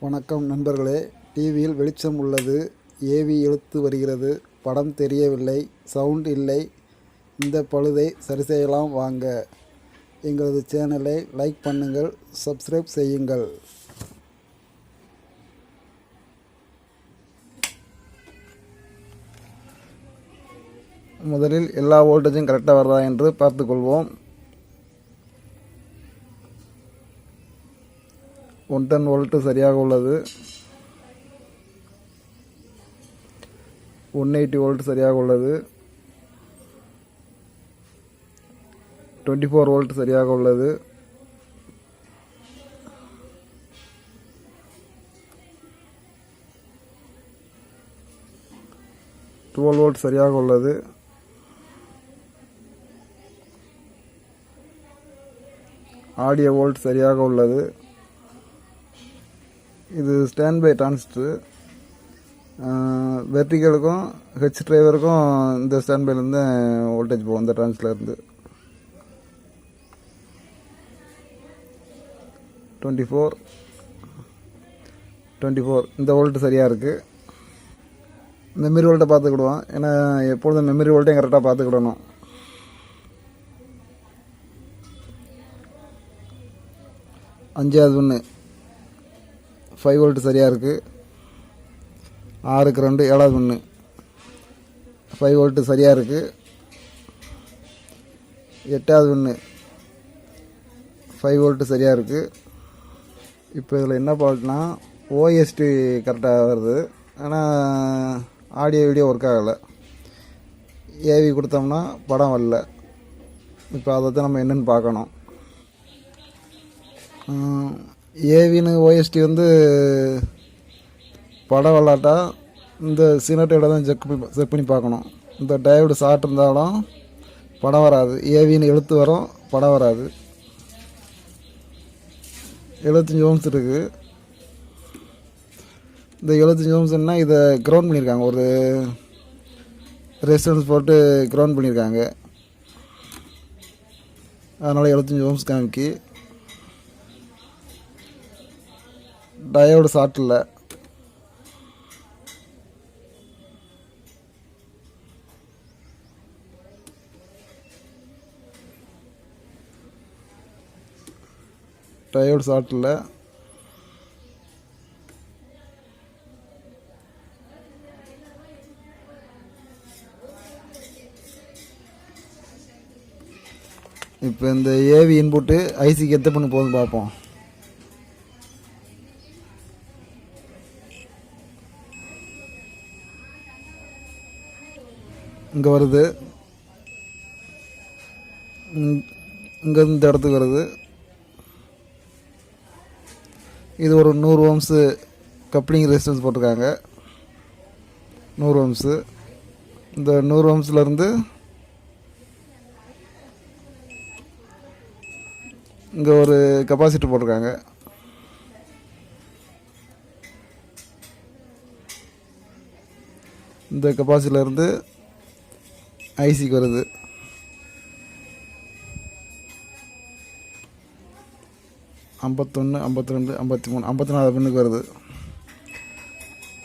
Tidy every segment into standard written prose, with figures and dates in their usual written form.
வணக்கம் நண்பர்களே. டிவியில் வெளிச்சம் உள்ளது, ஏவி இழுத்து வருகிறது, படம் தெரியவில்லை, சவுண்ட் இல்லை. இந்த பழுதை சரி செய்யலாம் வாங்க. எங்களது சேனலை லைக் பண்ணுங்கள், சப்ஸ்கிரைப் செய்யுங்கள். முதலில் எல்லா வோல்டேஜும் கரெக்டாக வருதா என்று பார்த்துக்கொள்வோம். 110 வோல்ட் சரியாக உள்ளது. 180 வோல்ட் சரியாக உள்ளது. 24 வோல்ட் சரியாக உள்ளது. 12 வோல்ட் சரியாக உள்ளது. ஆடியோ வோல்ட் சரியாக உள்ளது. இது ஸ்டாண்ட் பை டிரான்சிஸ்டர். வெர்டிகலுக்கும் ஹெச் டிரைவருக்கும் இந்த ஸ்டாண்ட் பைலேருந்து வோல்டேஜ் போகும். இந்த டிரான்சிஸ்டர்லேருந்து 24 இந்த வோல்ட்டு சரியாக இருக்குது. மெமரி வோல்ட்டை பார்த்துக்கிடுவோம். ஏன்னா எப்பொழுதும் மெமரி வோல்ட்டையும் கரெக்டாக பார்த்துக்கிடணும். அஞ்சாவது ஒன்று 5 வோல்ட் சரியாக இருக்குது. 6க்கு 2 7வது ஒன்று 5 வோல்ட் சரியாக இருக்குது. 8வது ஒன்று 5 வோல்ட் சரியாக இருக்குது. இப்போ இதில் என்ன ஃபால்ட்னா ஓஎஸ்டி கரெக்டாக வருது, ஆனால் ஆடியோ வீடியோ ஒர்க் ஆகலை. ஏவி கொடுத்தோம்னா படம் வரல. இப்போ அதை தான் நம்ம என்னென்னு பார்க்கணும். ஏவின்னு ஓஎஸ்டி படம் விளாட்டா இந்த சினட்டோட தான் செக் பண்ணி பார்க்கணும். இந்த டயோடு ஷார்ட் இருந்தாலும் படம் வராது. ஏவின்னு எழுத்து வரும், படம் வராது. 75 ஓம்ஸ் இருக்குது. இந்த 75 ஓம்ஸ்னா இதை கிரவுண்ட் பண்ணியிருக்காங்க. ஒரு ரெசிஸ்டன்ஸ் போட்டு கிரவுண்ட் பண்ணியிருக்காங்க. அதனால் 75 ஓம்ஸ் காமிக்கு. டயோடு ஷார்ட் இல்லை. டயோடு ஷார்ட் இல்லை. இப்போ இந்த ஏவி இன்புட்டு ஐசிக்கு எத்த பண்ணி போதும் பார்ப்போம். இங்கே வருது, இங்கே இந்த இடத்துக்கு வருது. இது ஒரு 100 ஓம்ஸு கப்ளிங் ரெசிஸ்டன்ஸ் போட்டிருக்காங்க. 100 ஓம்ஸு. இந்த 100 ஓம்ஸ்லேருந்து இங்கே ஒரு கெப்பாசிட்டர் போட்டிருக்காங்க. இந்த கெப்பாசிட்டிலேருந்து ஐசிக்கு வருது. 51 52 53 54 பின்னுக்கு வருது.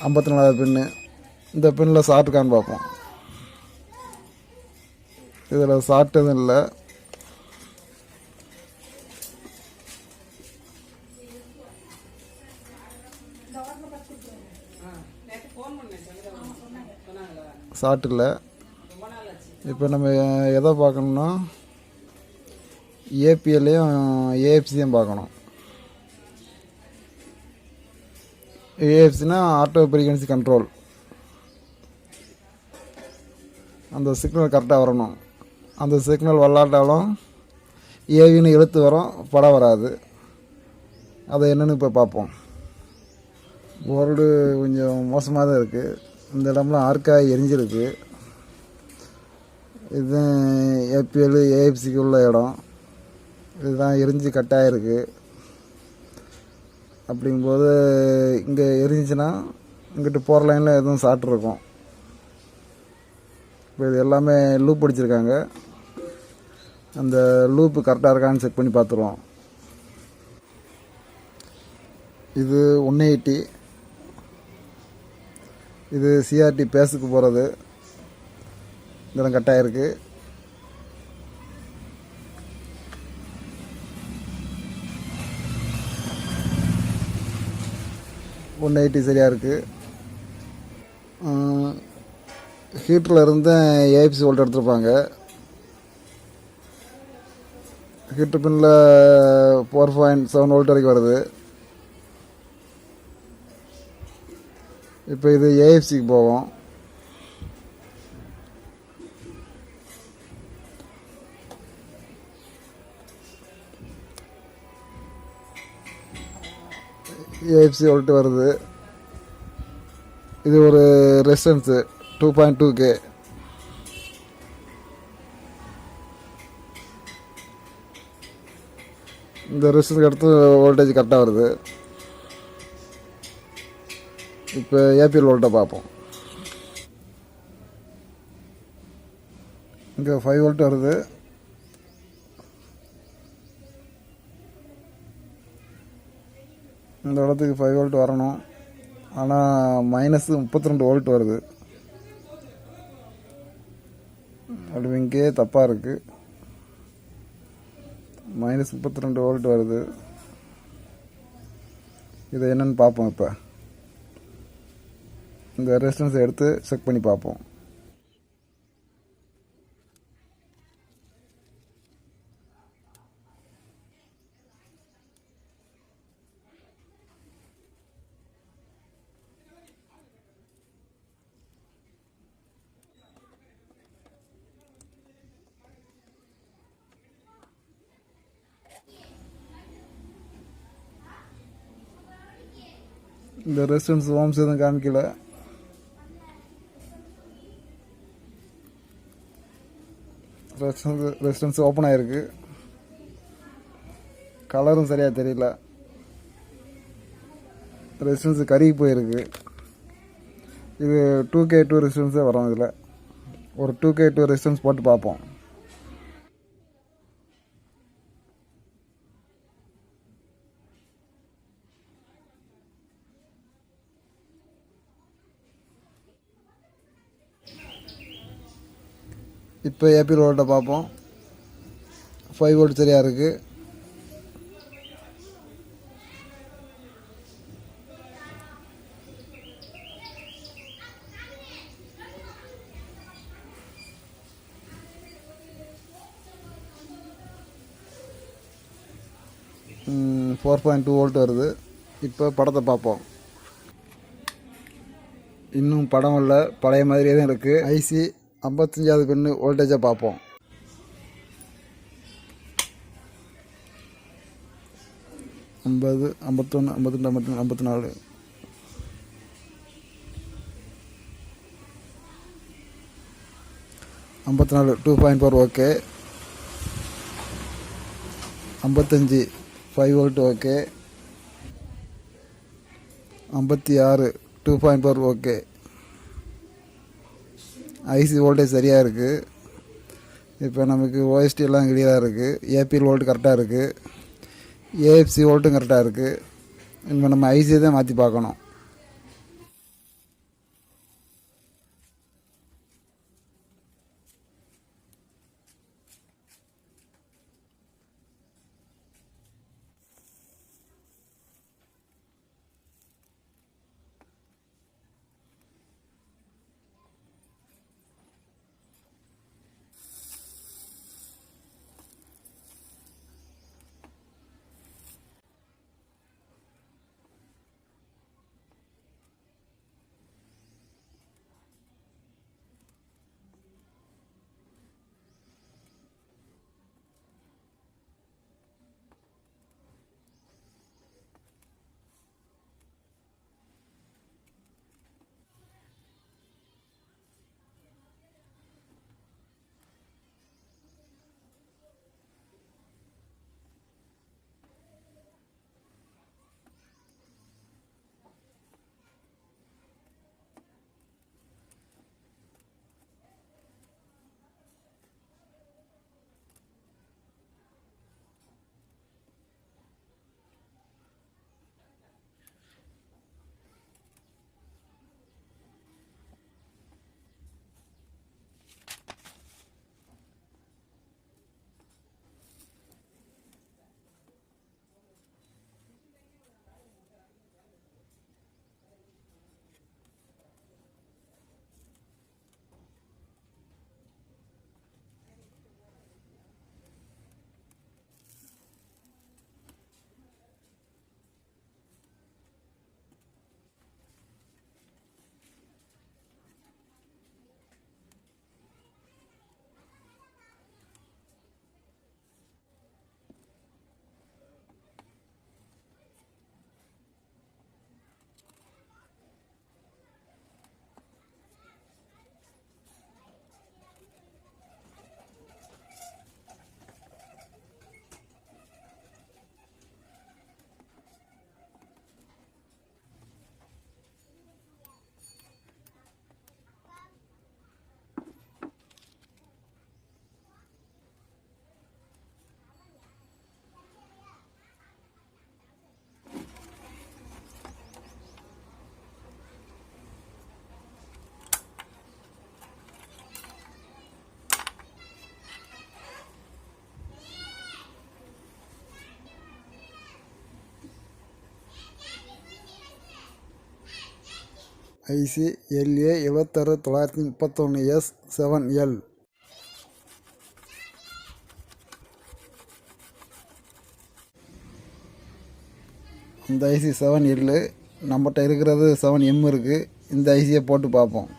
54வது பின்னு. இந்த பின்னில் ஷார்ட் இருக்கான்னு பார்ப்போம். இதில் ஷார்ட் எதுவும் இல்லை. ஷார்ட் இல்லை. இப்போ நம்ம எதை பார்க்கணுன்னா ஏபிஎல்லையும் ஏஎஃப்சியும் பார்க்கணும். ஏஎஃப்சினா ஆட்டோ ஃப்ரீக்வன்சி கண்ட்ரோல். அந்த சிக்னல் கரெக்டாக வரணும். அந்த சிக்னல் வரலாட்டாலும் ஏவின்னு எழுத்து வரும், படம் வராது. அதை என்னென்னு இப்போ பார்ப்போம். போர்டு கொஞ்சம் மோசமாக தான் இருக்குது. இந்த இடம்லாம் ஆர்க்காய் எரிஞ்சிருக்கு. இது ஏபிஎல் ஏஎஃப்சிக்கு உள்ள இடம். இதுதான் எரிஞ்சு கட்டாயிருக்கு. அப்படிங்கும்போது இங்கே எரிஞ்சிச்சுன்னா இங்கிட்டு போகிற லைனில் எதுவும் ஷார்ட் இருக்கும். இப்போ இது எல்லாமே லூப் அடிச்சிருக்காங்க. அந்த லூப்பு கரெக்டாக இருக்கான்னு செக் பண்ணி பார்த்துருவோம். இது 180. இது சிஆர்டி பேஸுக்கு போகிறது. இதெல்லாம் கட்டாக இருக்குது. $180 சரியாக இருக்குது. ஹீட்டரில் இருந்து ஏஎஃப்சி வோல்ட் எடுத்துருப்பாங்க. ஹீட்டர் பின்னில் 4.7 வோல்ட் வரைக்கும் வருது. இப்போ இது ஏஎஃப்சிக்கு போவோம். ஏஎஃப்சி வோல்ட் வருது. இது ஒரு ரெசிஸ்டன்ஸு 2.2K. இந்த ரெசிஸ்டன்ஸ்க்கு அடுத்து வோல்டேஜ் கரெக்டாக வருது. இப்போ ஏபிஎல் வோல்ட்டை பார்ப்போம். இங்கே 5 வோல்ட் வருது. இந்த இடத்துக்கு 5 வோல்ட் வரணும். ஆனால் -32 வோல்ட் வருது. அப்படி இங்கே தப்பாக இருக்குது. -32 வோல்ட் வருது. இதை என்னென்னு பார்ப்போம். இப்போ இந்த ரெசிஸ்டன்ஸை எடுத்து செக் பண்ணி பார்ப்போம். இந்த ரெசிஸ்டன்ஸ் ஓம்ஸ் எதுவும் காமிக்கல. ரெசிஸ்டன்ஸ் ஓப்பன் ஆகிருக்கு. கலரும் சரியாக தெரியல. ரெசிஸ்டன்ஸ் கருகி போயிருக்கு. இது 2K2 ரெசிஸ்டன்ஸே வரும். இதில் ஒரு 2K2 ரெசிஸ்டன்ஸ் போட்டு பார்ப்போம். இப்போ ஏபிஎல் வோல்ட்டை பார்ப்போம். 5 வோல்ட் சரியாக இருக்குது. ம் 4.2 வோல்ட் வருது. இப்போ படத்தை பார்ப்போம். இன்னும் படம் இல்லை, பழைய மாதிரியே தான் இருக்குது. ஐசி 55வது பின்னு வோல்டேஜை பார்ப்போம். ஐம்பது, 51, 52, 54. 54 2.4 okay. 55 5 volt okay. 56 2.4 okay. IC voltage சரியாக இருக்குது. இப்போ நமக்கு ஓஎஸ்டி எல்லாம் கிளியராக இருக்குது. ஏபிஎல் வோல்ட் கரெக்டாக இருக்குது. ஏஎஃப்சி வோல்ட்டும் கரெக்டாக இருக்குது. இப்போ நம்ம ஐசியை தான் மாற்றி பார்க்கணும். IC LA76931S7L. இந்த ஐசி 7L, நம்மகிட்ட இருக்கிறது 7M இருக்குது. இந்த ஐசியை போட்டு பார்ப்போம்.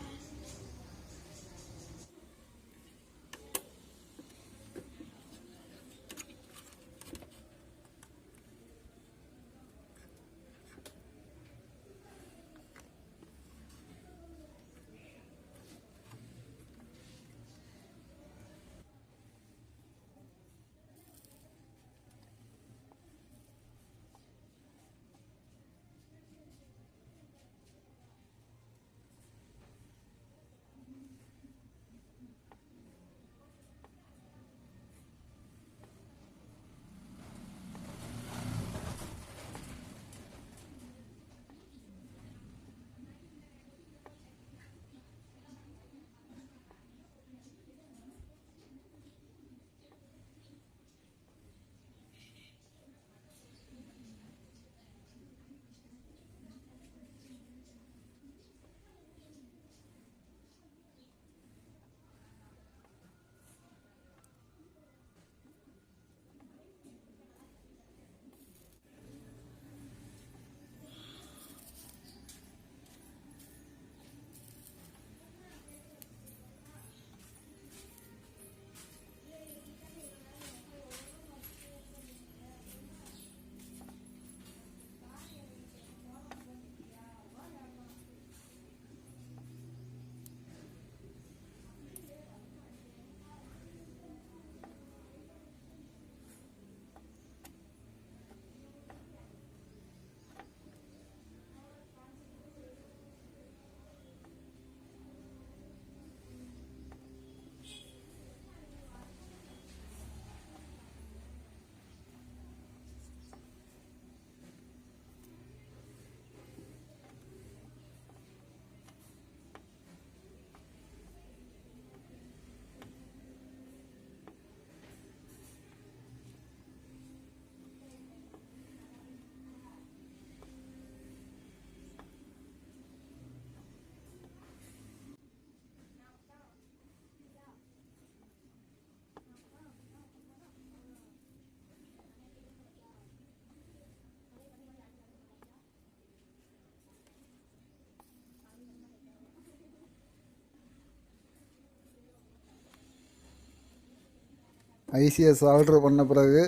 ஐசியை சால்டர் பண்ண பிறகு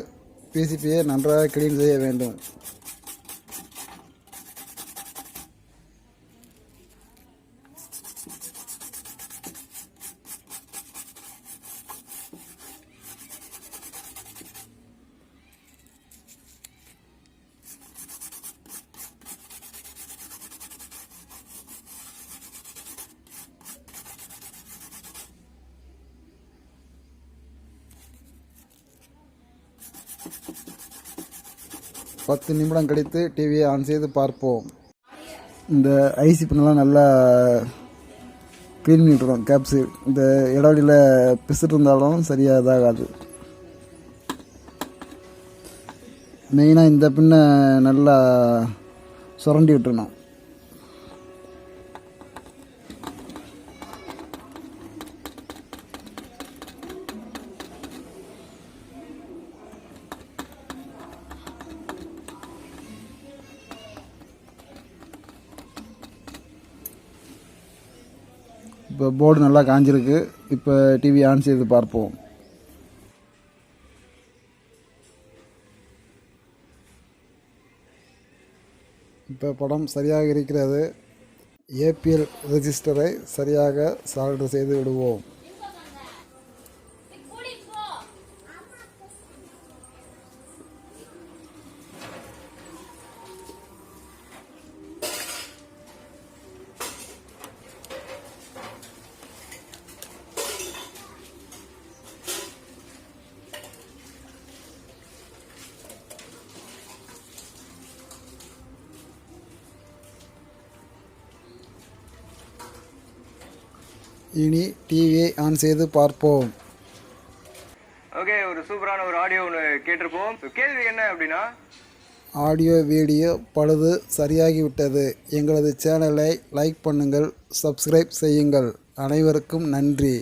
பிசிபியை நன்றாக கிளீன் செய்ய வேண்டும். பத்து நிமிடம் கழித்து டிவியை ஆன் செய்து பார்ப்போம். இந்த ஐசி பின்னெல்லாம் நல்லா க்ளீன் பண்ணிட்டுருக்கோம். கேப்ஸு இந்த இடைவெளியில் பிசுட்டு இருந்தாலும் சரியாக இதாகாது. மெயினாக இந்த பின்னை நல்லா சுரண்டி விட்டுருணும். இப்போ போர்டு நல்லா காஞ்சிருக்கு. இப்போ டிவி ஆன் செய்து பார்ப்போம். இப்போ படம் சரியாக இருக்கிறது. ஏபிஎல் ரெஜிஸ்டரை சரியாக சால்டர் செய்து விடுவோம். இனி டிவியை ஆன் செய்து பார்ப்போம். ஓகே, ஒரு சூப்பரான ஒரு ஆடியோ ஒன்று கேட்டிருப்போம். கேள்வி என்ன அப்படின்னா, ஆடியோ வீடியோ பழுது சரியாகிவிட்டது. எங்களது சேனலை லைக் பண்ணுங்கள், சப்ஸ்கிரைப் செய்யுங்கள். அனைவருக்கும் நன்றி.